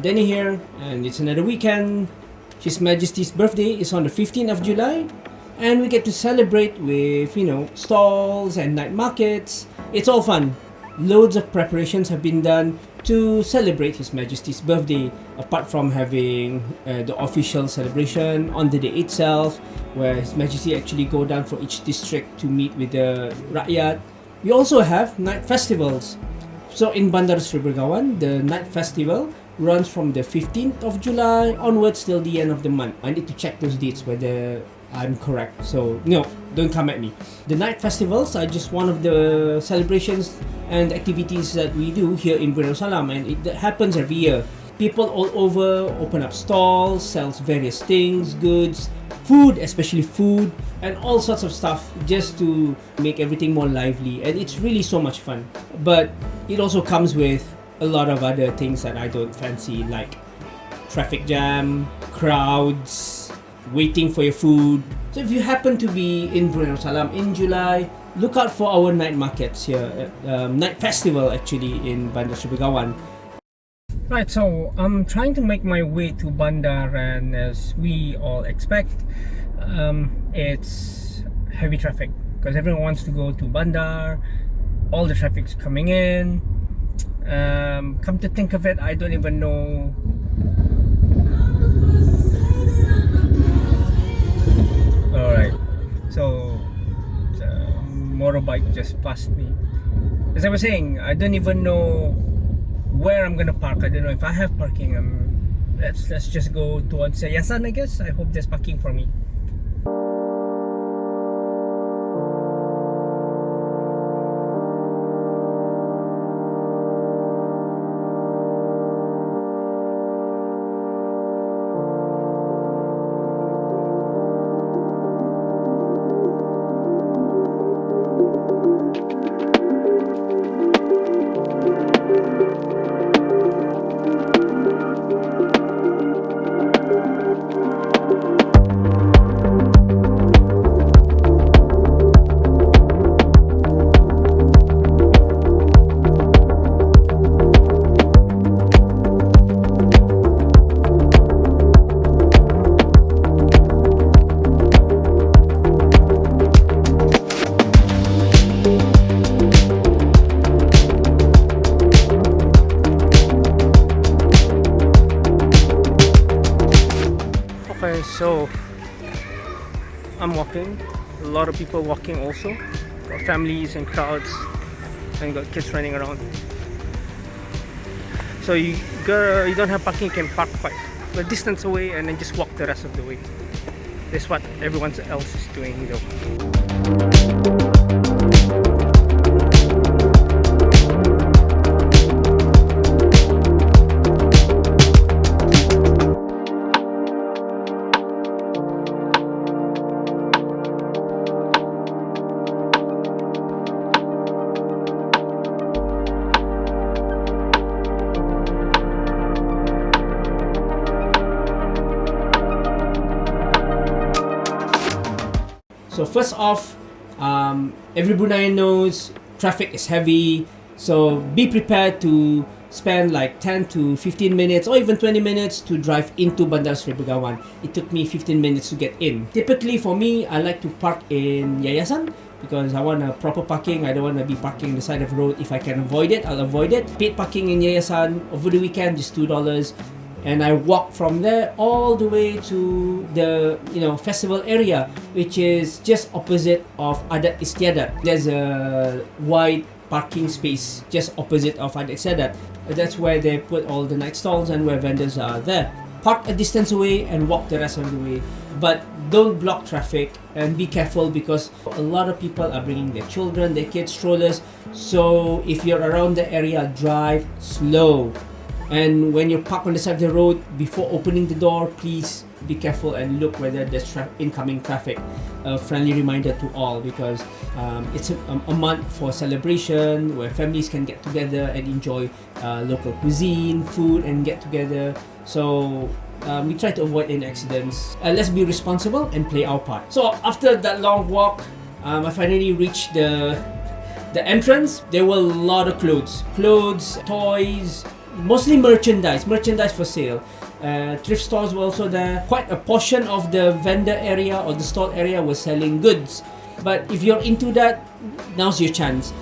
Danny here, and it's another weekend. His Majesty's birthday is on the 15th of July, and we get to celebrate with, stalls and night markets. It's all fun. Loads of preparations have been done to celebrate His Majesty's birthday, apart from having the official celebration on the day itself, where His Majesty actually go down for each district to meet with the rakyat. We also have night festivals. So in Bandar Sri Begawan, the night festival runs from the 15th of July onwards till the end of the month. I need to check those dates whether I'm correct. So no, don't come at me. The night festivals are just one of the celebrations and activities that we do here in Brunei, and it happens every year. People all over open up stalls, sells various things, goods, food, especially food, and all sorts of stuff just to make everything more lively. And it's really so much fun. But it also comes with a lot of other things that I don't fancy, like traffic jam, crowds, waiting for your food. So if you happen to be in Brunei in July, look out for our night markets here, night festival actually in Bandar Sri Begawan. Right, so I'm trying to make my way to Bandar, and as we all expect, it's heavy traffic because everyone wants to go to Bandar. All the traffic's coming in. Come to think of it, I don't even know. Alright, so the motorbike just passed me. As I was saying, I don't even know where I'm gonna park. I don't know if I have parking. Let's just go towards Yayasan, I guess. I hope there's parking for me. Okay, so I'm walking. A lot of people walking also. Got families and crowds, and got kids running around. So you don't have parking, you can park quite a distance away and then just walk the rest of the way. That's what everyone else is doing though. So first off, every Bruneian knows traffic is heavy, so be prepared to spend like 10 to 15 minutes or even 20 minutes to drive into Bandar Sri Begawan. It took me 15 minutes to get in. Typically for me, I like to park in Yayasan because I want a proper parking. I don't want to be parking on the side of the road. If I can avoid it, I'll avoid it. Paid parking in Yayasan over the weekend, just $2. And I walk from there all the way to the festival area, which is just opposite of Adat Istiadat. There's a wide parking space just opposite of Adat Istiadat. That's where they put all the night stalls and where vendors are there. Park a distance away and walk the rest of the way. But don't block traffic and be careful because a lot of people are bringing their children, their kids, strollers. So if you're around the area, drive slow. And when you park on the side of the road, before opening the door, please be careful and look whether there's incoming traffic. A friendly reminder to all because it's a month for celebration where families can get together and enjoy local cuisine, food, and get together. So we try to avoid any accidents. Let's be responsible and play our part. So after that long walk, I finally reached the entrance. There were a lot of clothes, toys, mostly merchandise for sale. Thrift stores were also there. Quite a portion of the vendor area or the stall area was selling goods. But if you're into that, now's your chance.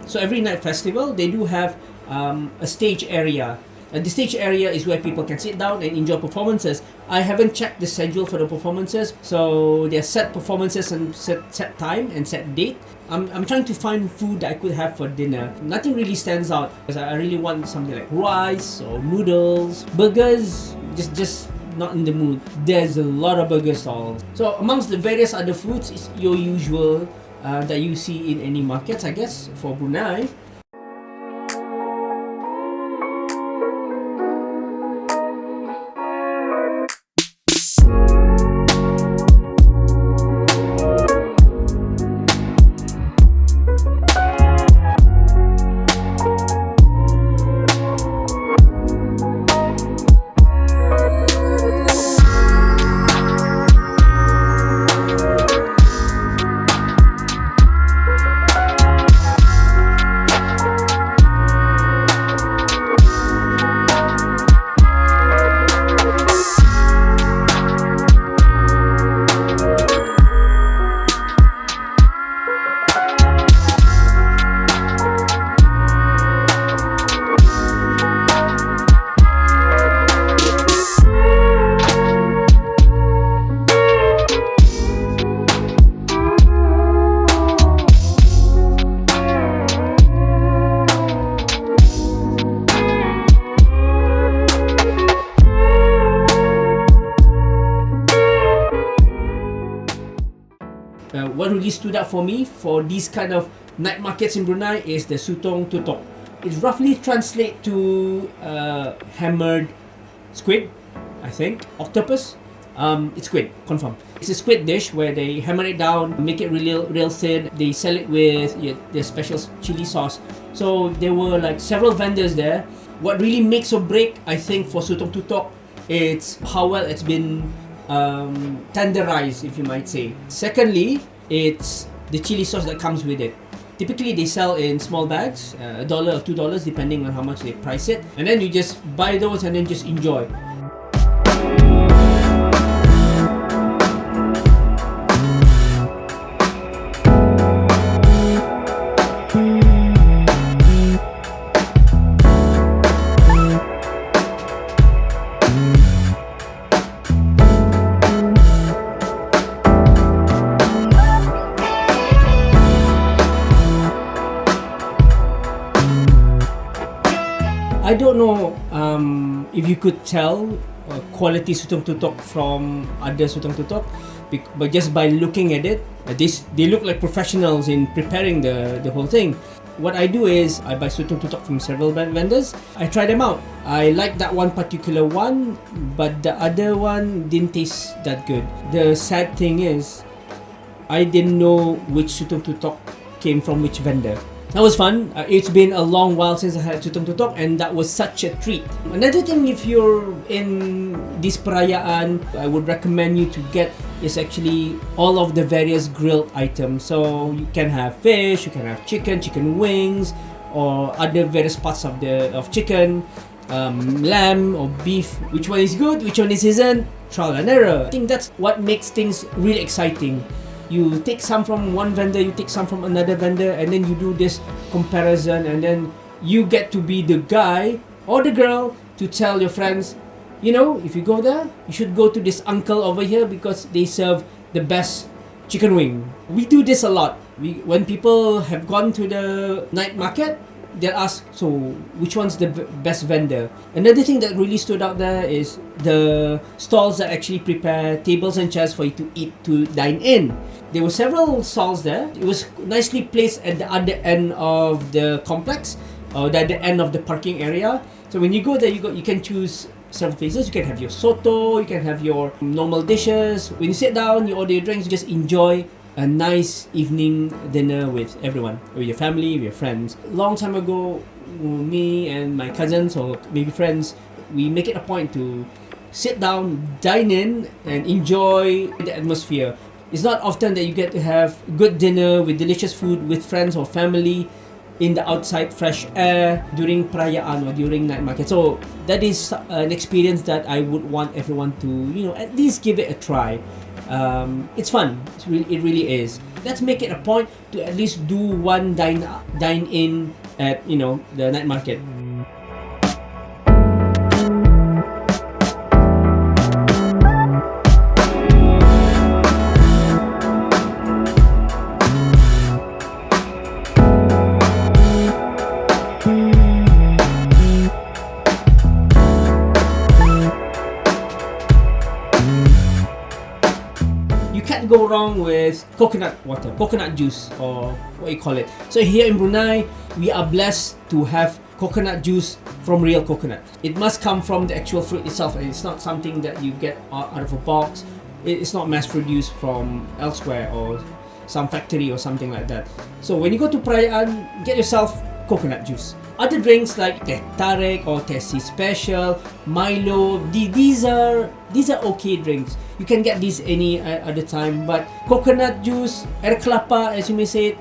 So every night festival, they do have a stage area. And the stage area is where people can sit down and enjoy performances. I haven't checked the schedule for the performances, so there are set performances and set time and set date. I'm trying to find food that I could have for dinner. Nothing really stands out because I really want something like rice or noodles. Burgers, just not in the mood. There's a lot of burger stalls. So amongst the various other foods is your usual that you see in any markets, I guess, for Brunei. What really stood out for me for these kind of night markets in Brunei is the Sutong tutok. It roughly translates to hammered squid, I think, octopus. It's squid, confirm. It's a squid dish where they hammer it down, make it real thin. They sell it with their special chili sauce. So there were like several vendors there. What really makes or break, I think, for Sutong tutok, it's how well it's been tenderized, if you might say. Secondly, it's the chili sauce that comes with it. Typically, they sell in small bags, $1 or $2, depending on how much they price it. And then you just buy those and then just enjoy. I don't know if you could tell quality Sutong tutok from other Sutong tutok, but just by looking at it, they look like professionals in preparing the whole thing. What I do is I buy Sutong tutok from several vendors. I try them out. I like that one particular one, but the other one didn't taste that good. The sad thing is, I didn't know which Sutong tutok came from which vendor. That was fun. It's been a long while since I had Sutong tutok, and that was such a treat. Another thing, if you're in this perayaan, I would recommend you to get is actually all of the various grilled items. So you can have fish, you can have chicken wings, or other various parts of chicken, lamb or beef. Which one is good, which one isn't? Trial and error. I think that's what makes things really exciting. You take some from one vendor, you take some from another vendor, and then you do this comparison, and then you get to be the guy or the girl to tell your friends, you know, if you go there, you should go to this uncle over here because they serve the best chicken wing. We do this a lot. When people have gone to the night market, they'll ask, so which one's the best vendor? Another thing that really stood out there is the stalls that actually prepare tables and chairs for you to eat, to dine in. There were several stalls there. It was nicely placed at the other end of the complex, or at the end of the parking area. So when you go there, you can choose several places. You can have your soto, you can have your normal dishes. When you sit down, you order your drinks, you just enjoy a nice evening dinner with everyone, with your family, with your friends. Long time ago, me and my cousins or maybe friends, we make it a point to sit down, dine in, and enjoy the atmosphere. It's not often that you get to have good dinner with delicious food with friends or family in the outside fresh air during perayaan or during night market. So that is an experience that I would want everyone to, at least give it a try. It's fun. It really is. Let's make it a point to at least do one dine in at the night market. Go wrong with coconut water, coconut juice, or what you call it. So here in Brunei, we are blessed to have coconut juice from real coconut. It must come from the actual fruit itself, and it's not something that you get out of a box. It's not mass produced from elsewhere or some factory or something like that. So when you go to perayaan, get yourself coconut juice. Other drinks like teh tarik or teh si special, Milo, these are okay drinks. You can get these any other time, but coconut juice, air kelapa, as you may say it,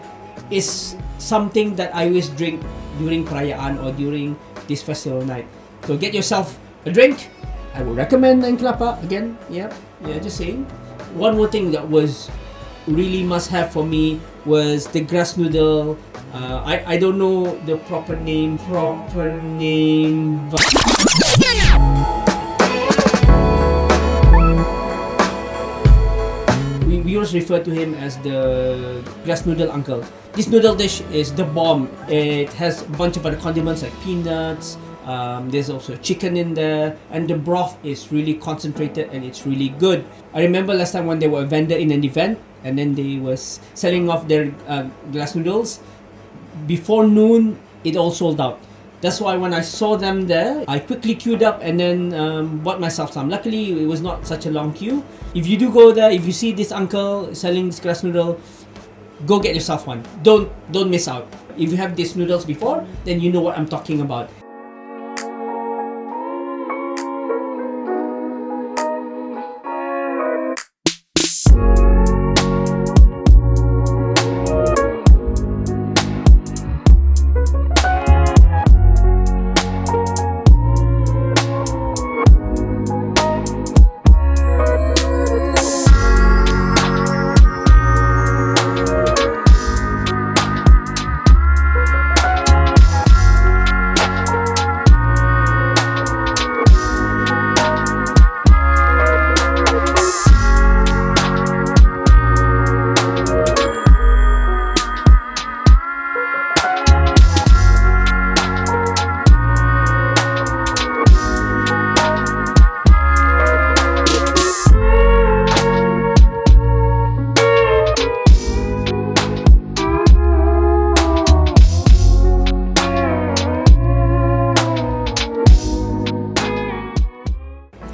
is something that I always drink during perayaan or during this festival night. So get yourself a drink. I would recommend air kelapa again. Yeah, just saying. One more thing that was really must have for me was the grass noodle. I don't know the proper name. We always refer to him as the grass noodle uncle. This noodle dish is the bomb. It has a bunch of other condiments like peanuts. There's also chicken in there, and the broth is really concentrated and it's really good. I remember last time when they were a vendor in an event, and then they was selling off their glass noodles. Before noon, it all sold out. That's why when I saw them there, I quickly queued up and then bought myself some. Luckily, it was not such a long queue. If you do go there, if you see this uncle selling this grass noodle, go get yourself one. Don't miss out. If you have these noodles before, then you know what I'm talking about.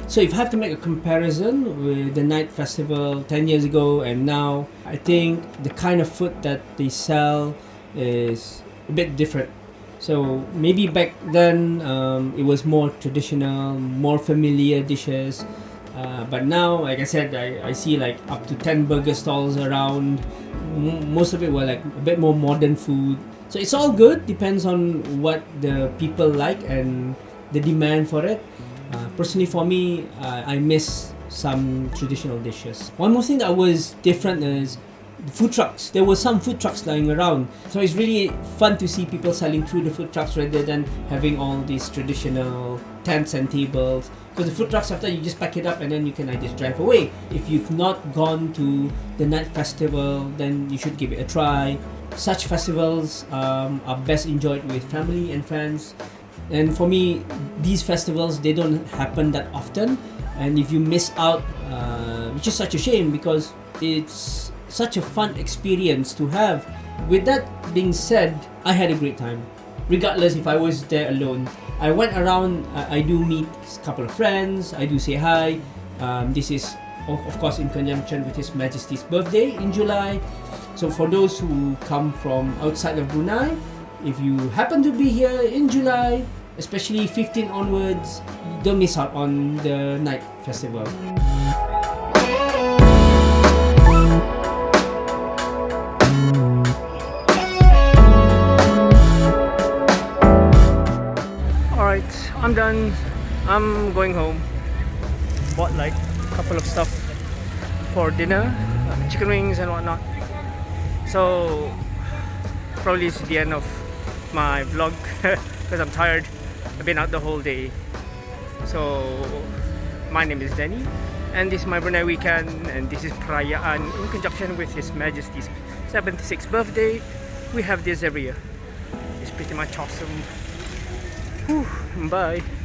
So if I have to make a comparison with the night festival 10 years ago and now, I think the kind of food that they sell is a bit different. So maybe back then it was more traditional, more familiar dishes. But now, like I said, I see like up to 10 burger stalls around. Most of it were like a bit more modern food. So it's all good, depends on what the people like and the demand for it. Personally for me, I miss some traditional dishes. One more thing that was different is the food trucks. There were some food trucks lying around. So it's really fun to see people selling through the food trucks rather than having all these traditional tents and tables. Because the food trucks, after you just pack it up and then you can just drive away. If you've not gone to the night festival, then you should give it a try. such festivals are best enjoyed with family and friends. And for me, these festivals, they don't happen that often, and if you miss out, which is such a shame, because it's such a fun experience to have. With that being said, I had a great time. Regardless if I was there alone, I went around. I do meet a couple of friends. I do say hi. This is of course in conjunction with His Majesty's birthday in July. So for those who come from outside of Brunei, if you happen to be here in July, especially 15 onwards, don't miss out on the night festival. Alright, I'm done. I'm going home. Bought like a couple of stuff for dinner, chicken wings and whatnot. So probably it's the end of my vlog because I'm tired. I've been out the whole day. So my name is Danny, and this is my Brunei weekend, and this is perayaan in conjunction with His Majesty's 76th birthday. We have this every year. It's pretty much awesome. Whew, bye.